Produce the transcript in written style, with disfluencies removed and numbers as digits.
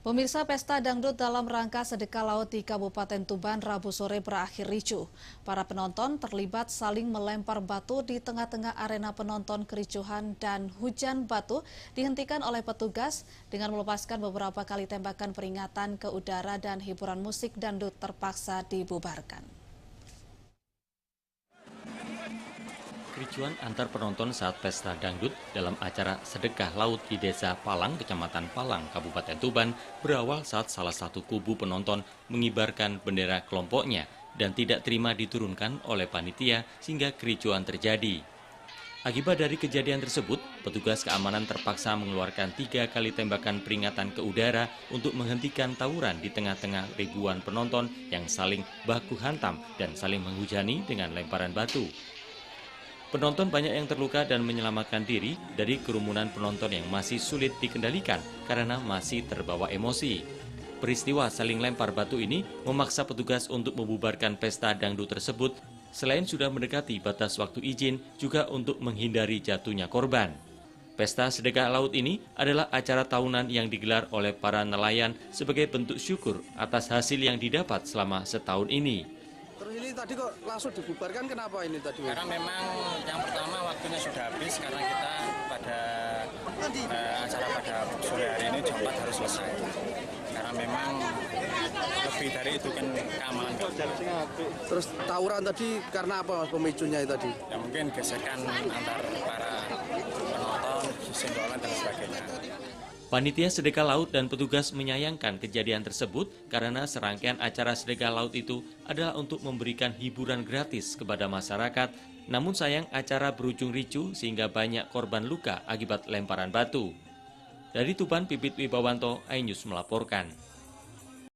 Pemirsa, pesta dangdut dalam rangka sedekah laut di Kabupaten Tuban Rabu sore berakhir ricuh. Para penonton terlibat saling melempar batu di tengah-tengah arena penonton. Kericuhan dan hujan batu dihentikan oleh petugas dengan melepaskan beberapa kali tembakan peringatan ke udara, dan hiburan musik dangdut terpaksa dibubarkan. Kericuan antar penonton saat pesta dangdut dalam acara sedekah laut di Desa Palang, Kecamatan Palang, Kabupaten Tuban berawal saat salah satu kubu penonton mengibarkan bendera kelompoknya dan tidak terima diturunkan oleh panitia sehingga kericuan terjadi. Akibat dari kejadian tersebut, petugas keamanan terpaksa mengeluarkan 3 kali tembakan peringatan ke udara untuk menghentikan tawuran di tengah-tengah ribuan penonton yang saling baku hantam dan saling menghujani dengan lemparan batu. Penonton banyak yang terluka dan menyelamatkan diri dari kerumunan penonton yang masih sulit dikendalikan karena masih terbawa emosi. Peristiwa saling lempar batu ini memaksa petugas untuk membubarkan pesta dangdut tersebut. Selain sudah mendekati batas waktu izin, juga untuk menghindari jatuhnya korban. Pesta sedekah laut ini adalah acara tahunan yang digelar oleh para nelayan sebagai bentuk syukur atas hasil yang didapat selama setahun ini. Terus ini tadi kok langsung dibubarkan, kenapa ini tadi? Karena memang yang pertama waktunya sudah habis, karena kita pada acara pada sore hari ini jam 4 harus selesai. Karena memang lebih dari itu kan keamanan. Terus tawuran tadi karena apa mas pemicunya tadi? Ya mungkin gesekan antar para penonton, senggolan dan sebagainya. Panitia sedekah laut dan petugas menyayangkan kejadian tersebut karena serangkaian acara sedekah laut itu adalah untuk memberikan hiburan gratis kepada masyarakat. Namun sayang acara berujung ricuh sehingga banyak korban luka akibat lemparan batu. Dari Tuban, Pipit Wibawanto, iNews melaporkan.